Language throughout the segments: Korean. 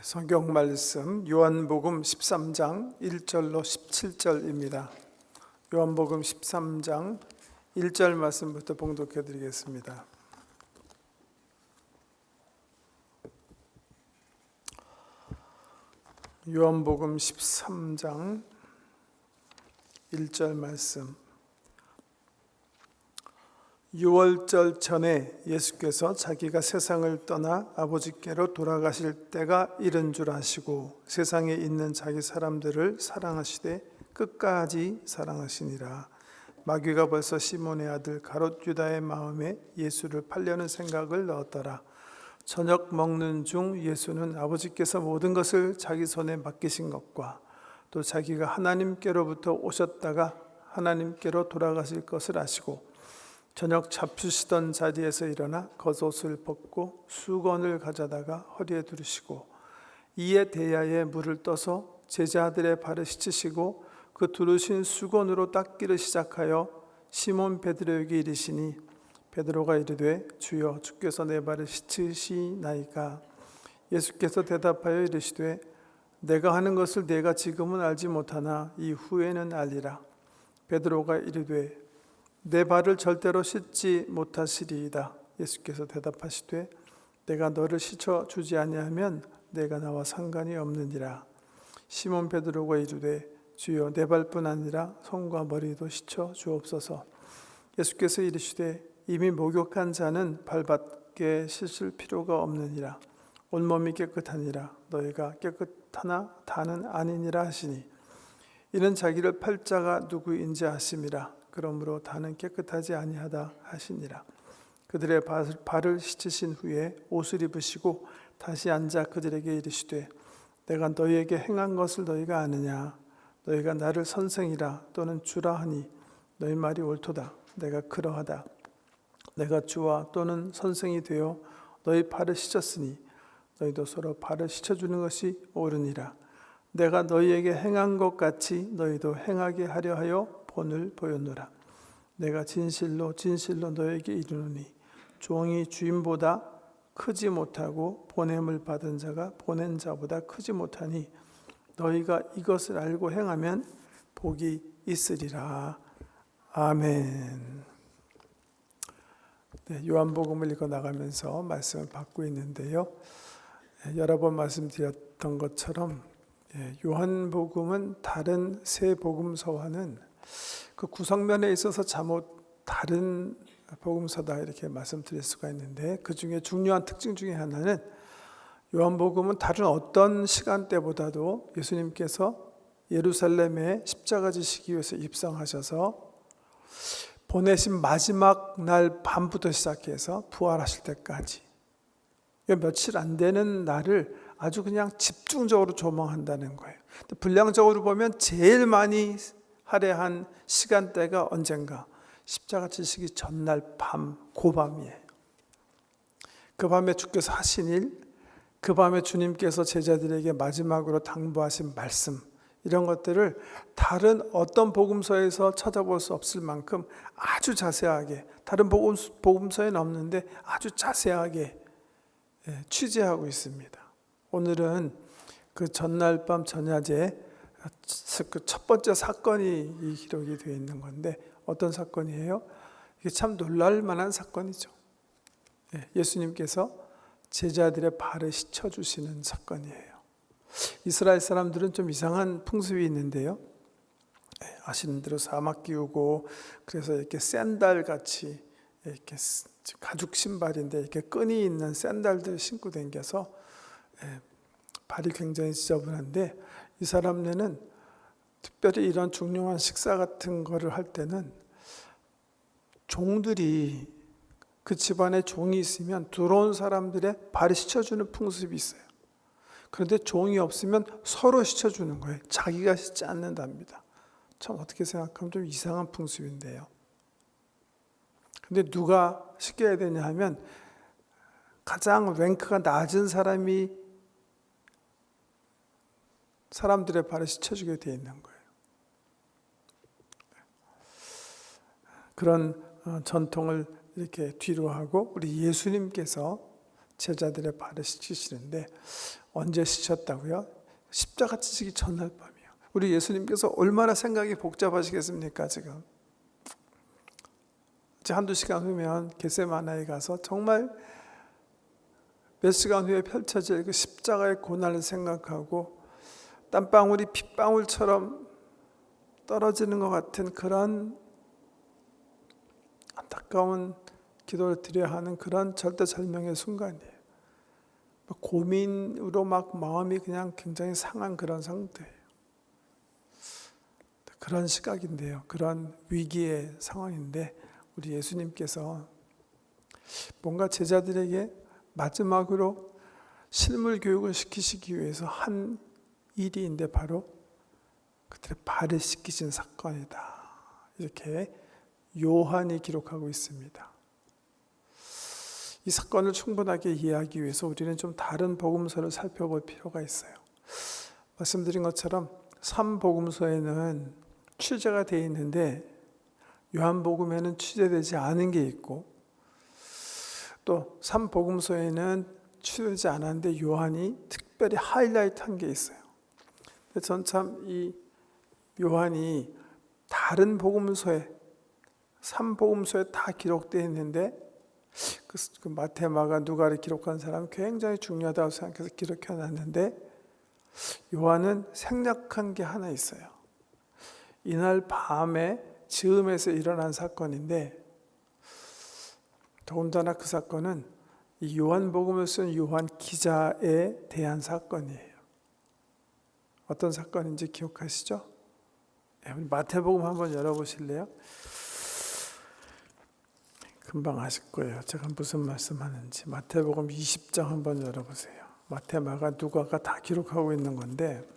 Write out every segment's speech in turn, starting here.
성경 말씀 요한복음 13장 1절로 17절입니다. 요한복음 13장 1절 말씀부터 봉독해 드리겠습니다. 요한복음 13장 1절 말씀. 유월절 전에 예수께서 자기가 세상을 떠나 아버지께로 돌아가실 때가 이른 줄 아시고 세상에 있는 자기 사람들을 사랑하시되 끝까지 사랑하시니라. 마귀가 벌써 시몬의 아들 가롯 유다의 마음에 예수를 팔려는 생각을 넣었더라. 저녁 먹는 중 예수는 아버지께서 모든 것을 자기 손에 맡기신 것과 또 자기가 하나님께로부터 오셨다가 하나님께로 돌아가실 것을 아시고 저녁 잡수시던 자리에서 일어나 겉옷을 벗고 수건을 가져다가 허리에 두르시고 이에 대야에 물을 떠서 제자들의 발을 씻으시고 그 두르신 수건으로 닦기를 시작하여 시몬 베드로에게 이르시니 베드로가 이르되 주여 주께서 내 발을 씻으시나이까. 예수께서 대답하여 이르시되 내가 하는 것을 내가 지금은 알지 못하나 이후에는 알리라. 베드로가 이르되 내 발을 절대로 씻지 못하시리이다. 예수께서 대답하시되 내가 너를 씻어 주지 아니하면 내가 나와 상관이 없느니라. 시몬 베드로가 이르되 주여 내 발뿐 아니라 손과 머리도 씻어 주옵소서. 예수께서 이르시되 이미 목욕한 자는 발밖에 씻을 필요가 없느니라. 온몸이 깨끗하니라. 너희가 깨끗하나 다는 아니니라 하시니 이는 자기를 팔 자가 누구인지 아심이라. 그러므로 다는 깨끗하지 아니하다 하시니라. 그들의 발을 씻으신 후에 옷을 입으시고 다시 앉아 그들에게 이르시되 내가 너희에게 행한 것을 너희가 아느냐. 너희가 나를 선생이라 또는 주라 하니 너희 말이 옳도다. 내가 그러하다. 내가 주와 또는 선생이 되어 너희 발을 씻었으니 너희도 서로 발을 씻어주는 것이 옳으니라. 내가 너희에게 행한 것 같이 너희도 행하게 하려 하여 본을 보였노라. 내가 진실로 진실로 너에게 이르노니 종이 주인보다 크지 못하고 보냄을 받은 자가 보낸 자보다 크지 못하니 너희가 이것을 알고 행하면 복이 있으리라. 아멘. 네, 요한복음을 읽어 나가면서 말씀을 받고 있는데요. 여러 번 말씀드렸던 것처럼 요한복음은 다른 세 복음서와는 그 구성면에 있어서 잠옷 다른 복음서다 이렇게 말씀드릴 수가 있는데 그 중에 중요한 특징 중에 하나는 요한복음은 다른 어떤 시간대보다도 예수님께서 예루살렘에 십자가 지시기 위해서 입성하셔서 보내신 마지막 날 밤부터 시작해서 부활하실 때까지 며칠 안 되는 날을 아주 그냥 집중적으로 조망한다는 거예요. 분량적으로 보면 제일 많이 할애한 시간대가 언젠가 십자가 지시기 전날 밤, 고밤이에요. 그 밤에 주께서 하신 일, 그 밤에 주님께서 제자들에게 마지막으로 당부하신 말씀, 이런 것들을 다른 어떤 복음서에서 찾아볼 수 없을 만큼 아주 자세하게, 다른 복음서에는 없는데 아주 자세하게 취재하고 있습니다. 오늘은 그 전날 밤 전야제 그 첫 번째 사건이 기록이 되어 있는 건데 어떤 사건이에요? 이게 참 놀랄 만한 사건이죠. 예수님께서 제자들의 발을 씻어주시는 사건이에요. 이스라엘 사람들은 좀 이상한 풍습이 있는데요. 아시는 대로 사막 기우고 그래서 이렇게 샌들 같이 이렇게 가죽 신발인데 이렇게 끈이 있는 샌들들 신고 다녀서 발이 굉장히 지저분한데 이 사람네는 특별히 이런 중요한 식사 같은 거를 할 때는 종들이 그 집안에 종이 있으면 들어온 사람들의 발을 씻어주는 풍습이 있어요. 그런데 종이 없으면 서로 씻어주는 거예요. 자기가 씻지 않는답니다. 참 어떻게 생각하면 좀 이상한 풍습인데요. 근데 누가 씻겨야 되냐 하면 가장 랭크가 낮은 사람이 사람들의 발을 씻어주게 되어 있는 거예요. 그런 전통을 이렇게 뒤로 하고 우리 예수님께서 제자들의 발을 씻기시는데 언제 씻었다고요? 십자가 지시기 전날 밤이요. 우리 예수님께서 얼마나 생각이 복잡하시겠습니까? 지금 한두 시간 후면 겟세마나에 가서 정말 몇 시간 후에 펼쳐질 그 십자가의 고난을 생각하고 땀방울이 핏방울처럼 떨어지는 것 같은 그런 안타까운 기도를 드려야 하는 그런 절대절명의 순간이에요. 고민으로 막 마음이 그냥 굉장히 상한 그런 상태예요. 그런 시각인데요. 그런 위기의 상황인데 우리 예수님께서 뭔가 제자들에게 마지막으로 실물 교육을 시키시기 위해서 한 일이인데 바로 그들의 발을 씻기신 사건이다. 이렇게 요한이 기록하고 있습니다. 이 사건을 충분하게 이해하기 위해서 우리는 좀 다른 복음서를 살펴볼 필요가 있어요. 말씀드린 것처럼 3복음서에는 취재가 되어 있는데 요한복음에는 취재되지 않은 게 있고 또 3복음서에는 취재되지 않았는데 요한이 특별히 하이라이트한 게 있어요. 전 참 이 요한이 다른 복음서에 3복음서에 다 기록되어 있는데 그 마태, 마가, 누가를 기록한 사람은 굉장히 중요하다고 생각해서 기록해 놨는데 요한은 생략한 게 하나 있어요. 이날 밤에 즈음에서 일어난 사건인데 더군다나 그 사건은 이 요한복음을 쓴 요한 기자에 대한 사건이에요. 어떤 사건인지 기억하시죠? 마태복음 한번 열어보실래요? 금방 아실 거예요. 제가 무슨 말씀하는지. 마태복음 20장 한번 열어보세요. 마태, 마가, 누가가 다 기록하고 있는 건데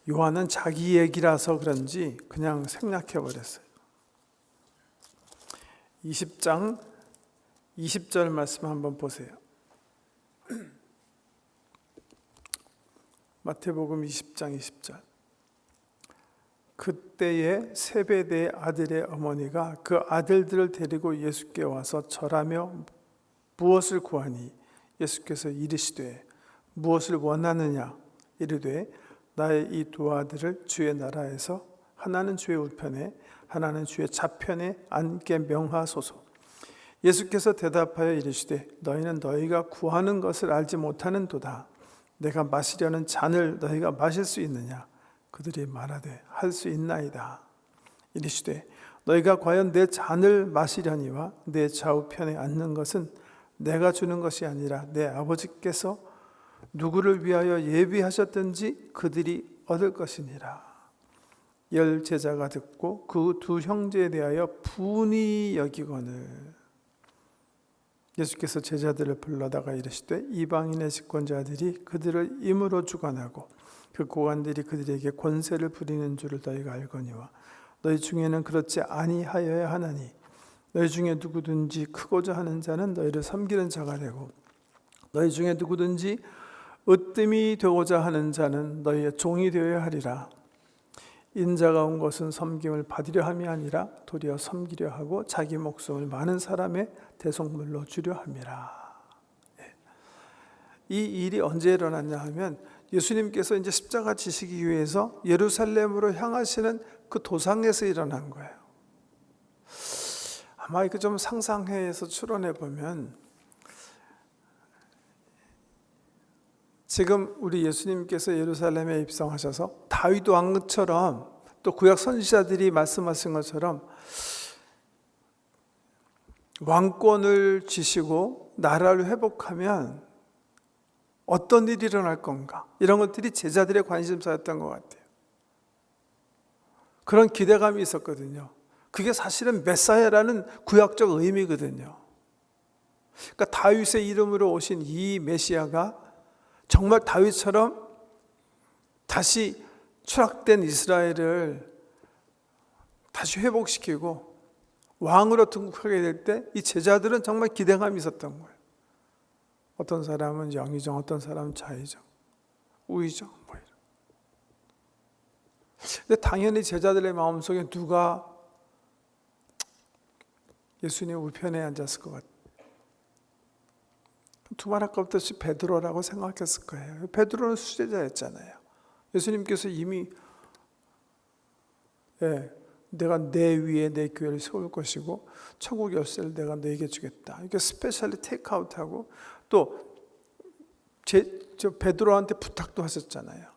요한은 자기 얘기라서 그런지 그냥 생략해버렸어요. 20장 20절 말씀 한번 보세요. 마태복음 20장 20절. 그때에 세베대의 아들의 어머니가 그 아들들을 데리고 예수께 와서 절하며 무엇을 구하니 예수께서 이르시되 무엇을 원하느냐 이르되 나의 이 두 아들을 주의 나라에서 하나는 주의 우편에 하나는 주의 좌편에 앉게 명하소서. 예수께서 대답하여 이르시되 너희는 너희가 구하는 것을 알지 못하는도다. 내가 마시려는 잔을 너희가 마실 수 있느냐? 그들이 말하되 할 수 있나이다. 이르시되 너희가 과연 내 잔을 마시려니와 내 좌우편에 앉는 것은 내가 주는 것이 아니라 내 아버지께서 누구를 위하여 예비하셨든지 그들이 얻을 것이니라. 10 제자가 듣고 그 두 형제에 대하여 분이 여기거늘 예수께서 제자들을 불러다가 이르시되 이방인의 집권자들이 그들을 임으로 주관하고 그 고관들이 그들에게 권세를 부리는 줄을 너희가 알거니와 너희 중에는 그렇지 아니하여야 하나니 너희 중에 누구든지 크고자 하는 자는 너희를 섬기는 자가 되고 너희 중에 누구든지 으뜸이 되고자 하는 자는 너희의 종이 되어야 하리라. 인자가 온 것은 섬김을 받으려 함이 아니라 도리어 섬기려 하고 자기 목숨을 많은 사람의 대속물로 주려 함이라. 이 일이 언제 일어났냐 하면 예수님께서 이제 십자가 지시기 위해서 예루살렘으로 향하시는 그 도상에서 일어난 거예요. 아마 이거 좀 상상해서 추론해 보면 지금 우리 예수님께서 예루살렘에 입성하셔서 다윗 왕처럼 또 구약 선지자들이 말씀하신 것처럼 왕권을 쥐시고 나라를 회복하면 어떤 일이 일어날 건가? 이런 것들이 제자들의 관심사였던 것 같아요. 그런 기대감이 있었거든요. 그게 사실은 메사야라는 구약적 의미거든요. 그러니까 다윗의 이름으로 오신 이 메시아가 정말 다윗처럼 다시 추락된 이스라엘을 다시 회복시키고 왕으로 등극하게 될 때 이 제자들은 정말 기대감이 있었던 거예요. 어떤 사람은 영의정, 어떤 사람은 좌의정, 우의정 뭐 이런. 근데 당연히 제자들의 마음속에 누가 예수님 우편에 앉았을 것 같아요. 두말할 것 없이 베드로라고 생각했을 거예요. 베드로는 수제자였잖아요. 예수님께서 이미 내가 내 위에 내 교회를 세울 것이고 천국 열쇠를 내가 너에게 주겠다. 이렇게 스페셜리 테이크아웃하고 또 저 베드로한테 부탁도 하셨잖아요.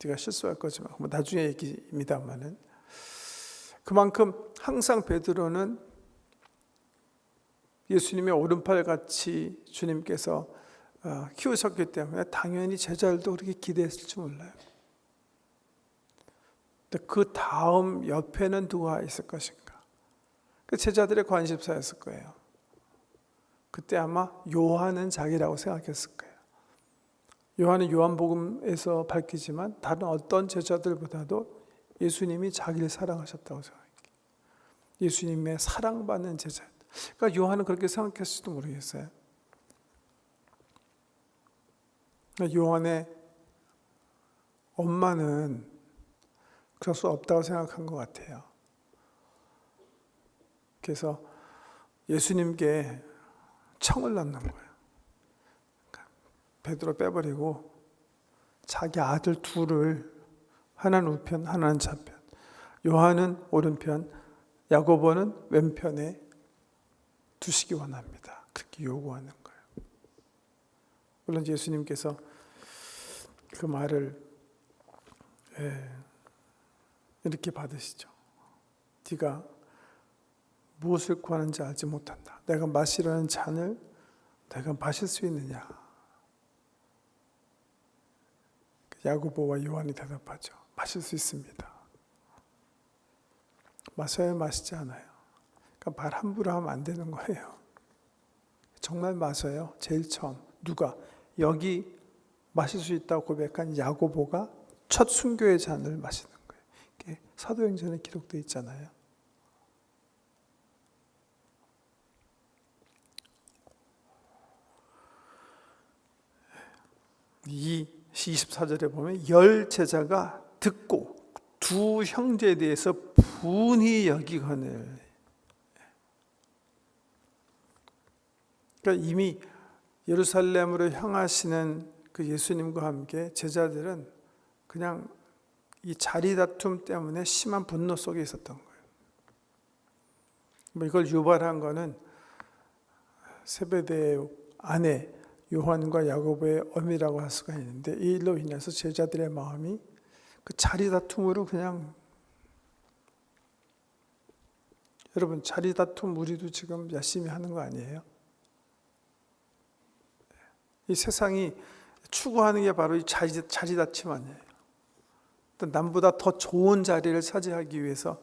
네가 실수할 거지만 뭐 나중에 얘기입니다만은 그만큼 항상 베드로는 예수님의 오른팔 같이 주님께서 키우셨기 때문에 당연히 제자들도 그렇게 기대했을지 몰라요. 그 다음 옆에는 누가 있을 것인가? 그 제자들의 관심사였을 거예요. 그때 아마 요한은 자기라고 생각했을 거예요. 요한은 요한복음에서 밝히지만 다른 어떤 제자들보다도 예수님이 자기를 사랑하셨다고 생각해요. 예수님의 사랑받는 제자. 그러니까 요한은 그렇게 생각했을지도 모르겠어요. 요한의 엄마는 그럴 수 없다고 생각한 것 같아요. 그래서 예수님께 청을 넣는 거예요. 베드로 빼버리고 자기 아들 둘을 하나는 우편 하나는 좌편, 요한은 오른편, 야고보는 왼편에 두시기 원합니다. 그렇게 요구하는 거예요. 물론 예수님께서 그 말을 이렇게 받으시죠. 네가 무엇을 구하는지 알지 못한다. 내가 마시려는 잔을 내가 마실 수 있느냐. 야고보와 요한이 대답하죠. 마실 수 있습니다. 마셔야 마시지 않아요. 그러니까 말 함부로 하면 안 되는 거예요. 정말 마셔요. 제일 처음 누가 여기 마실 수 있다고 고백한 야고보가 첫 순교의 잔을 마시는 거예요. 이게 사도행전에 기록되어 있잖아요. 이 24절에 보면 열 제자가 듣고 두 형제에 대해서 분히 여기거늘. 그러니까 이미 예루살렘으로 향하시는 그 예수님과 함께 제자들은 그냥 이 자리 다툼 때문에 심한 분노 속에 있었던 거예요. 뭐 이걸 유발한 거는 세베대의 아내 요한과 야고보의 엄이라고 할 수가 있는데 이 일로 인해서 제자들의 마음이 그 자리 다툼으로 그냥 여러분 자리 다툼 우리도 지금 열심히 하는 거 아니에요? 이 세상이 추구하는 게 바로 이 자리 다툼 아니에요? 남보다 더 좋은 자리를 차지하기 위해서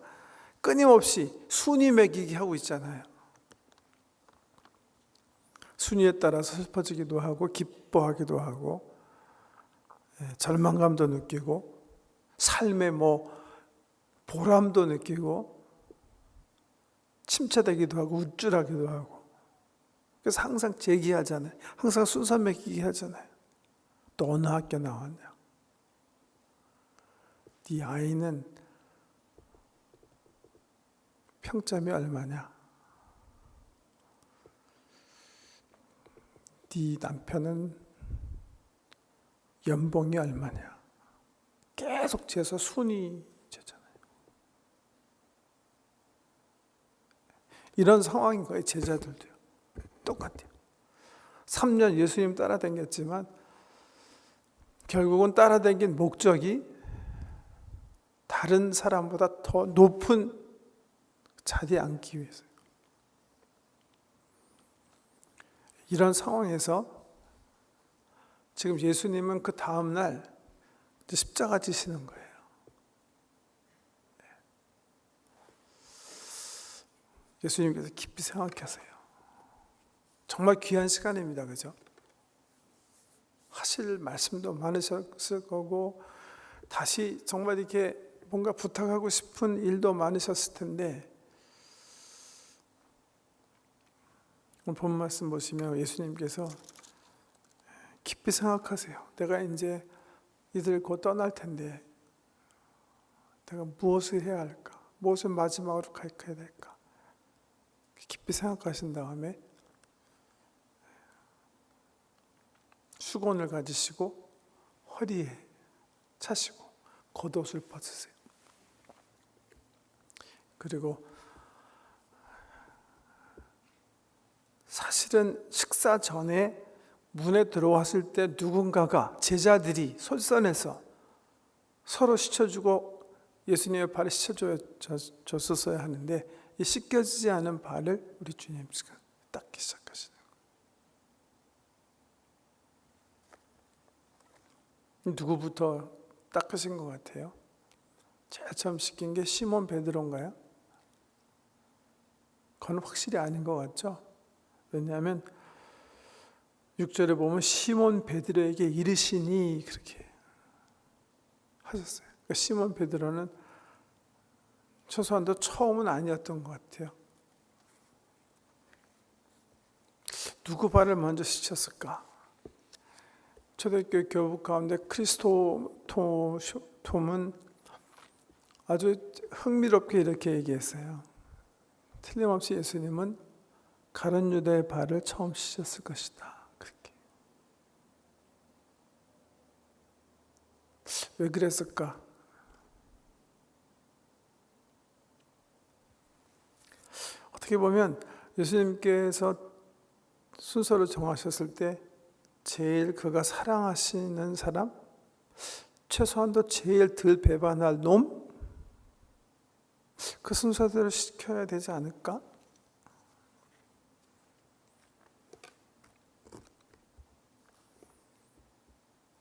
끊임없이 순위 매기기 하고 있잖아요. 순위에 따라서 슬퍼지기도 하고 기뻐하기도 하고 절망감도 느끼고 삶의 보람도 느끼고 침체되기도 하고 우쭐하기도 하고 그래서 항상 제기하잖아요. 항상 순서 매기기 하잖아요. 또 어느 학교 나왔냐? 네 아이는 평점이 얼마냐? 네 남편은 연봉이 얼마냐? 계속 재서 순위 재잖아요. 이런 상황인 거예요. 제자들도요. 똑같아요. 3년 예수님 따라다녔지만 결국은 따라다닌 목적이 다른 사람보다 더 높은 자리에 앉기 위해서요. 이런 상황에서 지금 예수님은 그 다음날 십자가 지시는 거예요. 예수님께서 깊이 생각하세요. 정말 귀한 시간입니다. 그죠? 하실 말씀도 많으셨을 거고 다시 정말 이렇게 뭔가 부탁하고 싶은 일도 많으셨을 텐데 오늘 본 말씀 보시면 예수님께서 깊이 생각하세요. 내가 이제 이들 곧 떠날 텐데 내가 무엇을 해야 할까? 무엇을 마지막으로 가르쳐야 될까? 깊이 생각하신 다음에 수건을 가지시고 허리에 차시고 겉옷을 벗으세요. 그리고 사실은 식사 전에 문에 들어왔을 때 누군가가 제자들이 솔선해서 서로 씻어주고 예수님의 발을 씻어줬었어야 하는데 이 씻겨지지 않은 발을 우리 주님께서 닦기 시작하시는 거예요. 누구부터 닦으신 것 같아요? 제일 처음 씻긴 게 시몬 베드로인가요? 그건 확실히 아닌 것 같죠? 왜냐하면 6절에 보면 시몬 베드로에게 이르시니 그렇게 하셨어요. 그러니까 시몬 베드로는 최소한도 처음은 아니었던 것 같아요. 누구 발을 먼저 씻었을까? 초대교회 교부 가운데 크리스토톰은 아주 흥미롭게 이렇게 얘기했어요. 틀림없이 예수님은 가룟 유다의 발을 처음 씻었을 것이다. 그렇게. 왜 그랬을까? 어떻게 보면 예수님께서 순서를 정하셨을 때 제일 그가 사랑하시는 사람, 최소한도 제일 덜 배반할 놈, 그 순서대로 시켜야 되지 않을까?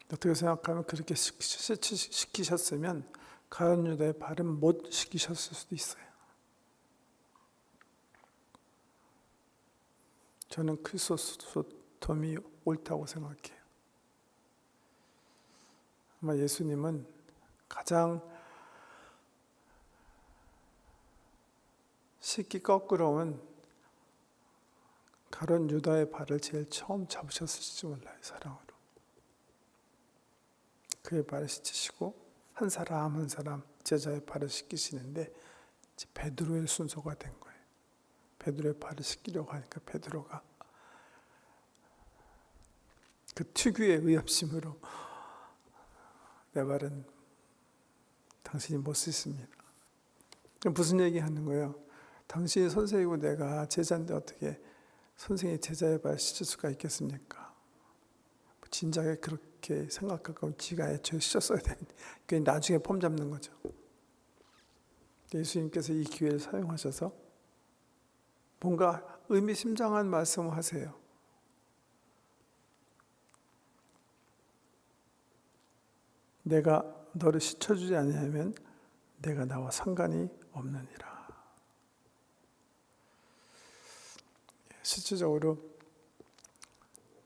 어떻게 생각하면 그렇게 시키셨으면 가룟 유다의 발은 못 시키셨을 수도 있어요. 저는 크리스토톰이 옳다고 생각해요. 아마 예수님은 가장 씻기 거꾸로운 가룟 유다의 발을 제일 처음 잡으셨을지 몰라요. 사랑으로. 그의 발을 씻으시고 한 사람 한 사람 제자의 발을 씻기시는데 베드로의 순서가 된 거예요. 베드로의 발을 씻기려고 하니까 베드로가 그 특유의 의협심으로 내 발은 당신이 못 씻습니다. 무슨 얘기 하는 거예요? 당신이 선생이고 내가 제자인데 어떻게 선생이 제자의 발 씻을 수가 있겠습니까? 진작에 그렇게 생각할 거면 지가 애초에 씻었어야 되는데 그게 나중에 폼 잡는 거죠. 예수님께서 이 기회를 사용하셔서 뭔가 의미심장한 말씀을 하세요. 내가 너를 씻어주지 않으면 내가 나와 상관이 없느니라. 실질적으로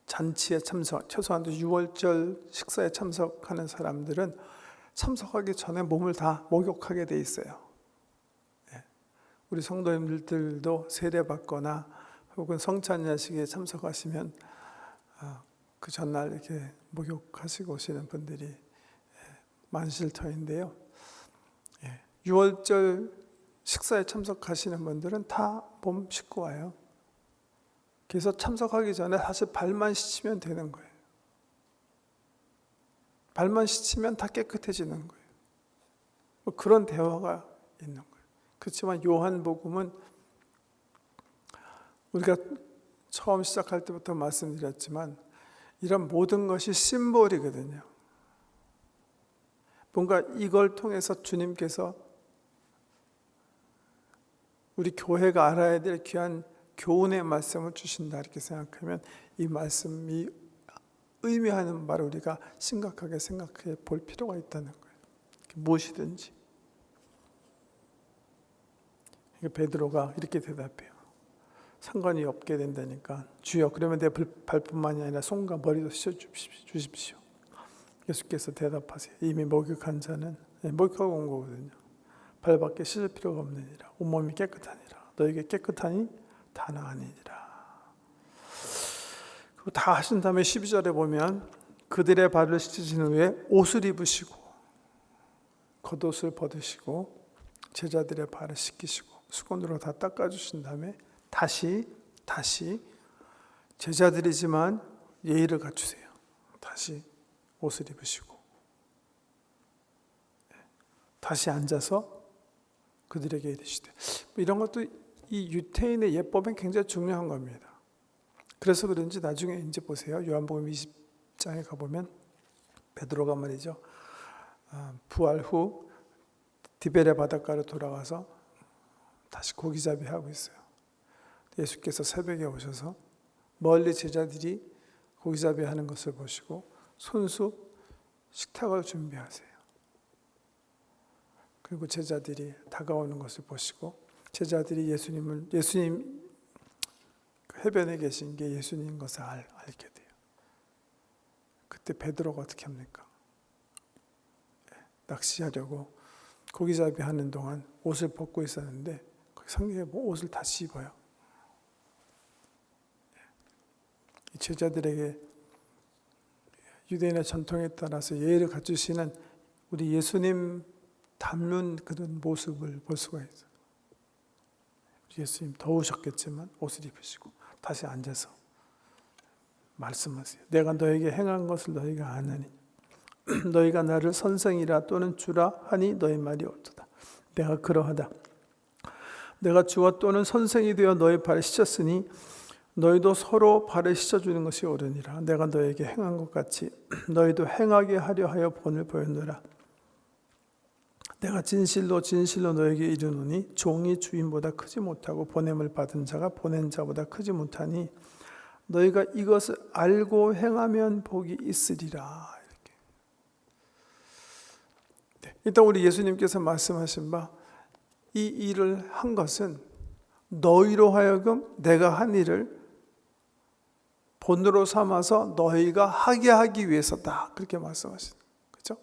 잔치에 참석, 최소한도 6월절 식사에 참석하는 사람들은 참석하기 전에 몸을 다 목욕하게 돼 있어요. 우리 성도님들도 세례받거나 혹은 성찬야식에 참석하시면 그 전날 이렇게 목욕하시고 오시는 분들이 많으실 터인데요. 6월절 식사에 참석하시는 분들은 다 몸 씻고 와요. 그래서 참석하기 전에 사실 발만 씻으면 되는 거예요. 발만 씻으면 다 깨끗해지는 거예요. 그런 대화가 있는 거예요. 그렇지만 요한복음은 우리가 처음 시작할 때부터 말씀드렸지만 이런 모든 것이 심볼이거든요. 뭔가 이걸 통해서 주님께서 우리 교회가 알아야 될 귀한 교훈의 말씀을 주신다 이렇게 생각하면 이 말씀이 의미하는 바를 우리가 심각하게 생각해 볼 필요가 있다는 거예요. 무엇이든지. 베드로가 이렇게 대답해요. 상관이 없게 된다니까 주여 그러면 내 발뿐만이 아니라 손과 머리도 씻어주십시오. 예수께서 대답하세요. 이미 목욕한 자는 목욕하고 온 거거든요. 발밖에 씻을 필요가 없느니라. 온몸이 깨끗하니라. 너에게 깨끗하니 다 나으니라. 그리고 다 하신 다음에 12절에 보면 그들의 발을 씻으신 후에 옷을 입으시고 겉옷을 벗으시고 제자들의 발을 씻기시고 수건으로 다 닦아주신 다음에 다시 제자들이지만 예의를 갖추세요. 다시 옷을 입으시고 다시 앉아서 그들에게 이르시되, 이런 것도 이 유태인의 예법엔 굉장히 중요한 겁니다. 그래서 그런지 나중에 이제 보세요. 요한복음 20장에 가보면 베드로가 말이죠, 부활 후 디베레 바닷가로 돌아가서 다시 고기잡이 하고 있어요. 예수께서 새벽에 오셔서 멀리 제자들이 고기잡이 하는 것을 보시고 손수 식탁을 준비하세요. 그리고 제자들이 다가오는 것을 보시고 제자들이 예수님 해변에 계신 게 예수님인 것을 알게 돼요. 그때 베드로가 어떻게 합니까? 낚시하려고 고기잡이 하는 동안 옷을 벗고 있었는데 성경에 옷을 다시 입어요. 이 제자들에게 유대인의 전통에 따라서 예의를 갖추시는 우리 예수님 닮은 그런 모습을 볼 수가 있어요. 예수님 더우셨겠지만 옷을 입으시고 다시 앉아서 말씀하세요. 내가 너에게 행한 것을 너희가 아느니 너희가 나를 선생이라 또는 주라 하니 너희 말이 옳도다. 내가 그러하다. 내가 주와 또는 선생이 되어 너희 발을 씻었으니 너희도 서로 발을 씻어주는 것이 옳으니라. 내가 너에게 행한 것 같이 너희도 행하게 하려 하여 본을 보였노라. 내가 진실로 진실로 너에게 이르노니 종이 주인보다 크지 못하고 보냄을 받은 자가 보낸 자보다 크지 못하니 너희가 이것을 알고 행하면 복이 있으리라. 이렇게. 네. 일단 우리 예수님께서 말씀하신 바 이 일을 한 것은 너희로 하여금 내가 한 일을 본으로 삼아서 너희가 하게 하기 위해서다. 그렇게 말씀하시는 거죠.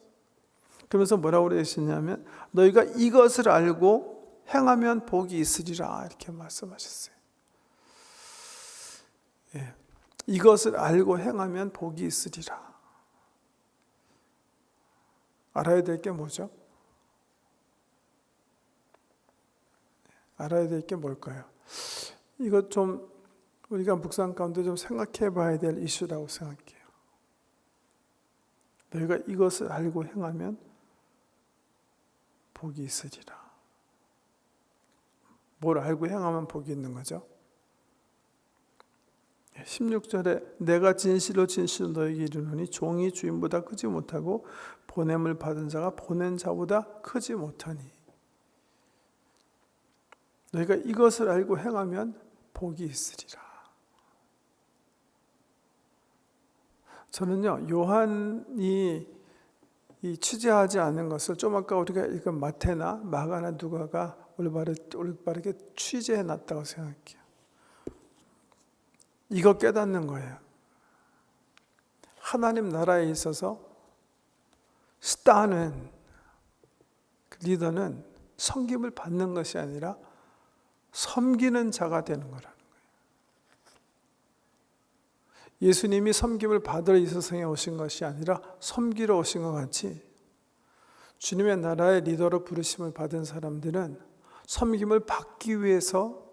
그러면서 뭐라고 그러시냐면 너희가 이것을 알고 행하면 복이 있으리라. 이렇게 말씀하셨어요. 예. 이것을 알고 행하면 복이 있으리라. 알아야 될 게 뭐죠? 알아야 될 게 뭘까요? 이것 좀 우리가 묵상 가운데 좀 생각해 봐야 될 이슈라고 생각해요. 너희가 이것을 알고 행하면 복이 있으리라. 뭘 알고 행하면 복이 있는 거죠? 16절에 내가 진실로 진실로 너에게 이르노니 종이 주인보다 크지 못하고 보냄을 받은 자가 보낸 자보다 크지 못하니 너희가 이것을 알고 행하면 복이 있으리라. 저는요, 요한이 이 취재하지 않은 것을 좀 아까 우리가 읽은 마태나 마가나 누가가 올바르게 취재해 놨다고 생각해요. 이거 깨닫는 거예요. 하나님 나라에 있어서 스타는, 리더는 섬김을 받는 것이 아니라 섬기는 자가 되는 거라는 거예요. 예수님이 섬김을 받으러 이 세상에 오신 것이 아니라 섬기러 오신 것 같이 주님의 나라의 리더로 부르심을 받은 사람들은 섬김을 받기 위해서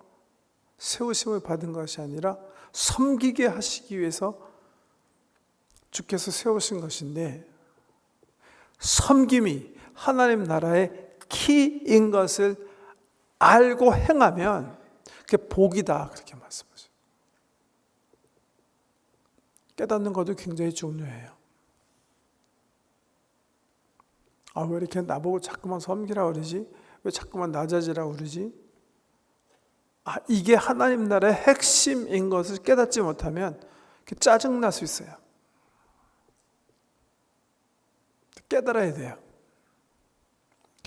세우심을 받은 것이 아니라 섬기게 하시기 위해서 주께서 세우신 것인데 섬김이 하나님 나라의 키인 것을 알고 행하면 그게 복이다. 그렇게 말씀하셔요. 깨닫는 것도 굉장히 중요해요. 왜 이렇게 나보고 자꾸만 섬기라 그러지? 왜 자꾸만 낮아지라 그러지? 이게 하나님 나라의 핵심인 것을 깨닫지 못하면 짜증날 수 있어요. 깨달아야 돼요.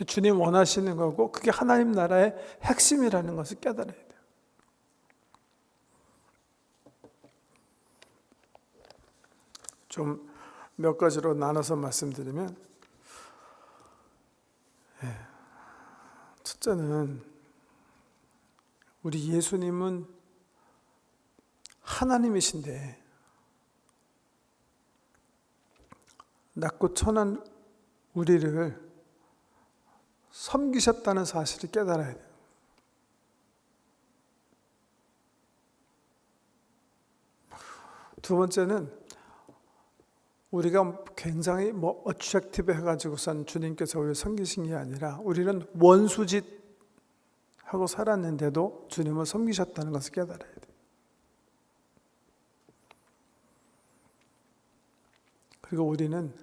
주님 원하시는 거고 그게 하나님 나라의 핵심이라는 것을 깨달아야 돼요. 좀 몇 가지로 나눠서 말씀드리면, 첫째는 우리 예수님은 하나님이신데 낮고 천한 우리를 섬기셨다는 사실을 깨달아야 돼요. 두 번째는 우리가 굉장히 어트랙티브 해가지고선 주님께서 우리를 섬기신 게 아니라 우리는 원수짓 하고 살았는데도 주님을 섬기셨다는 것을 깨달아야 돼요. 그리고 우리는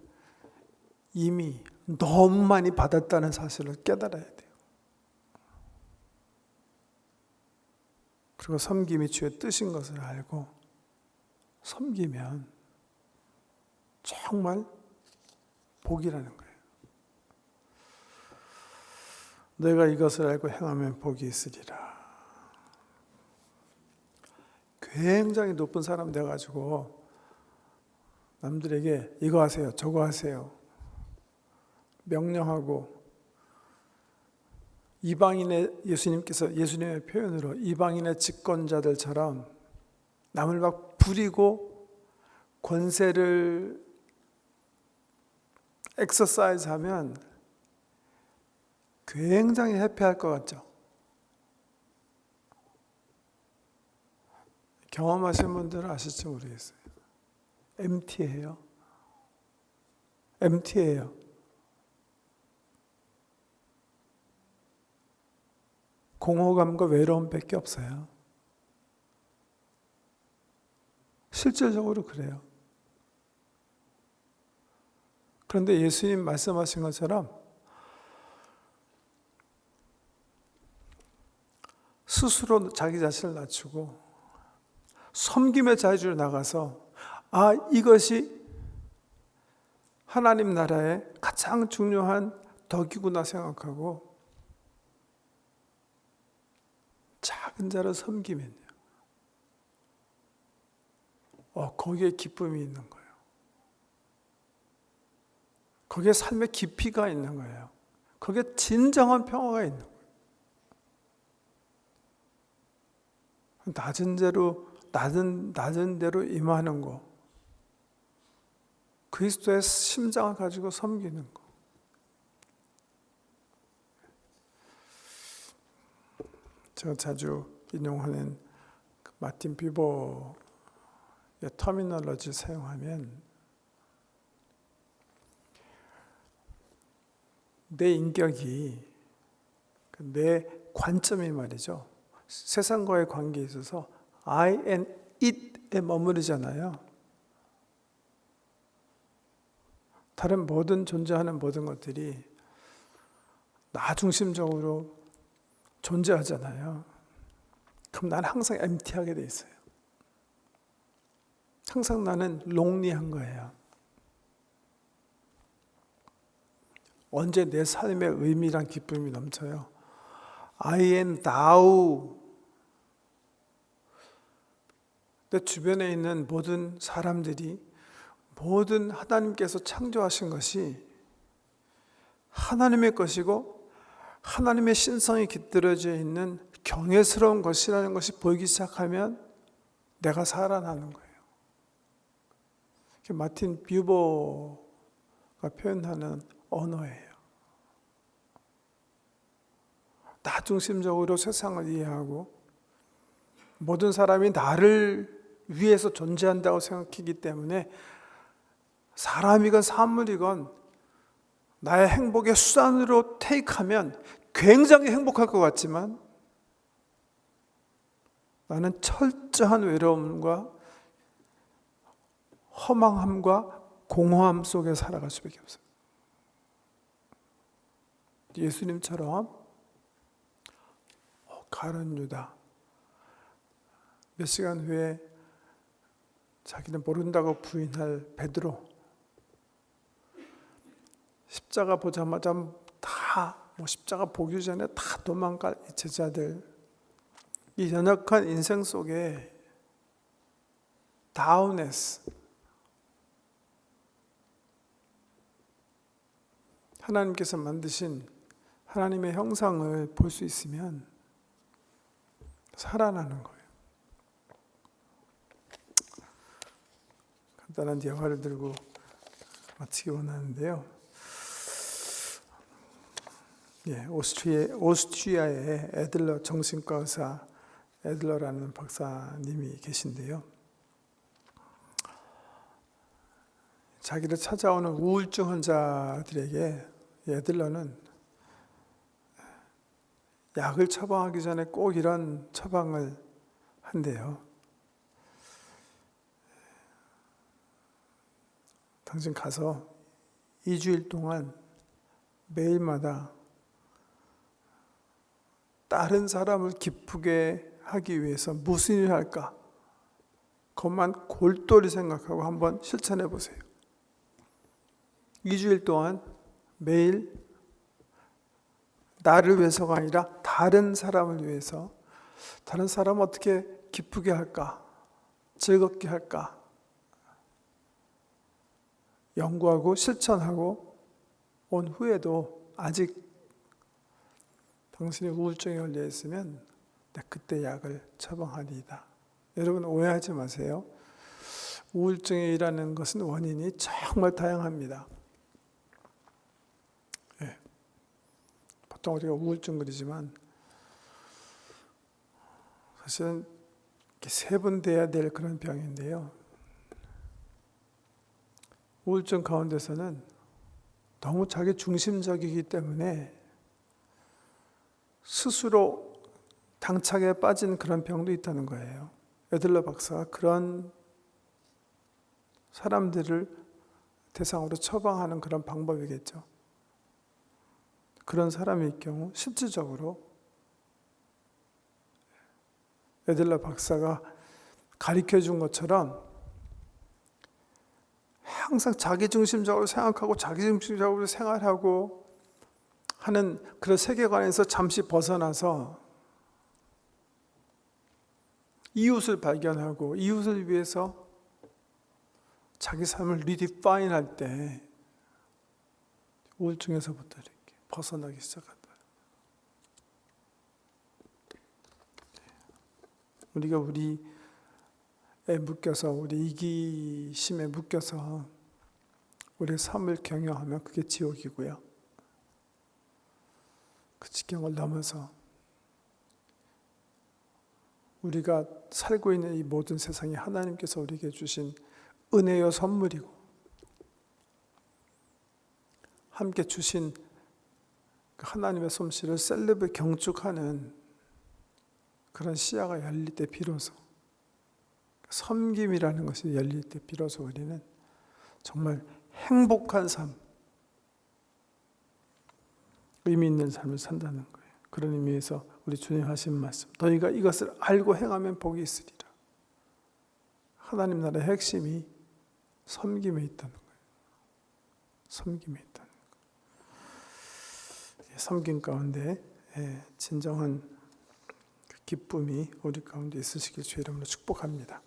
이미 너무 많이 받았다는 사실을 깨달아야 돼요. 그리고 섬김이 주의 뜻인 것을 알고 섬기면 정말 복이라는 거예요. 내가 이것을 알고 행하면 복이 있으리라. 굉장히 높은 사람 돼가지고 남들에게 이거 하세요, 저거 하세요 명령하고, 예수님의 표현으로 이방인의 집권자들처럼 남을 막 부리고 권세를 엑서사이즈 하면 굉장히 해피할 것 같죠? 경험하신 분들은 아실지 모르겠어요. MT예요. 공허감과 외로움밖에 없어요. 실질적으로 그래요. 그런데 예수님 말씀하신 것처럼 스스로 자기 자신을 낮추고 섬김의 자유로 나가서 이것이 하나님 나라의 가장 중요한 덕이구나 생각하고 작은 자를 섬기면요, 거기에 기쁨이 있는 거예요. 거기에 삶의 깊이가 있는 거예요. 거기에 진정한 평화가 있는 거예요. 낮은 대로 임하는 거, 그리스도의 심장을 가지고 섬기는 거. 제가 자주 인용하는 마틴 비버의 터미널러지를 사용하면 내 인격이, 내 관점이 말이죠, 세상과의 관계에 있어서 I and it에 머무르잖아요. 다른 존재하는 모든 것들이 나 중심적으로 존재하잖아요. 그럼 나는 항상 empty하게 돼 있어요. 항상 나는 롱리한 거예요. 언제 내 삶의 의미랑 기쁨이 넘쳐요? I am thou. 내 주변에 있는 모든 사람들이, 모든 하나님께서 창조하신 것이 하나님의 것이고 하나님의 신성이 깃들어져 있는 경외스러운 것이라는 것이 보이기 시작하면 내가 살아나는 거예요. 마틴 뷰버가 표현하는 언어예요. 나 중심적으로 세상을 이해하고 모든 사람이 나를 위해서 존재한다고 생각하기 때문에 사람이건 사물이건 나의 행복의 수단으로 테이크하면 굉장히 행복할 것 같지만 나는 철저한 외로움과 허망함과 공허함 속에 살아갈 수밖에 없어요. 예수님처럼 가룟 유다, 몇 시간 후에 자기는 모른다고 부인할 베드로, 십자가 보자마자 십자가 보기 전에 다 도망갈 이 제자들, 이 연약한 인생 속에 다운에스, 하나님께서 만드신 하나님의 형상을 볼 수 있으면 살아나는 거예요. 간단한 대화를 들고 마치기 원하는데요. 오스트리아의 애들러 정신과 의사 애들러라는 박사님이 계신데요. 자기를 찾아오는 우울증 환자들에게 에들러는 약을 처방하기 전에 꼭 이런 처방을 한대요. 당신 가서 2주일 동안 매일마다 다른 사람을 기쁘게 하기 위해서 무슨 일을 할까? 그것만 골똘히 생각하고 한번 실천해 보세요. 2주일 동안 매일 나를 위해서가 아니라 다른 사람을 위해서, 다른 사람을 어떻게 기쁘게 할까? 즐겁게 할까? 연구하고 실천하고 온 후에도 아직 당신이 우울증에 걸려 있으면 그때 약을 처방하리이다. 여러분 오해하지 마세요. 우울증에 일하는 것은 원인이 정말 다양합니다. 보통 우리가 우울증 그러지만 사실은 세분돼야 될 그런 병인데요. 우울증 가운데서는 너무 자기 중심적이기 때문에 스스로 당착에 빠진 그런 병도 있다는 거예요. 에들러 박사가 그런 사람들을 대상으로 처방하는 그런 방법이겠죠. 그런 사람일 경우 실질적으로 에들러 박사가 가르쳐 준 것처럼 항상 자기중심적으로 생각하고 자기중심적으로 생활하고 하는 그런 세계관에서 잠시 벗어나서 이웃을 발견하고 이웃을 위해서 자기 삶을 리디파인 할 때 우울증에서부터 이렇게 벗어나기 시작한다. 우리가 우리에 묶여서, 우리 이기심에 묶여서 우리의 삶을 경영하면 그게 지옥이고요. 그 지경을 넘어서 우리가 살고 있는 이 모든 세상이 하나님께서 우리에게 주신 은혜요 선물이고 함께 주신 하나님의 솜씨를 셀레브에 경축하는 그런 시야가 열릴 때 비로소, 섬김이라는 것이 열릴 때 비로소 우리는 정말 행복한 삶, 의미 있는 삶을 산다는 거예요. 그런 의미에서 우리 주님 하신 말씀, 너희가 이것을 알고 행하면 복이 있으리라. 하나님 나라의 핵심이 섬김에 있다는 거예요. 섬김에 있다는 거예요. 섬김 가운데 진정한 기쁨이 우리 가운데 있으시길 주의 이름으로 축복합니다.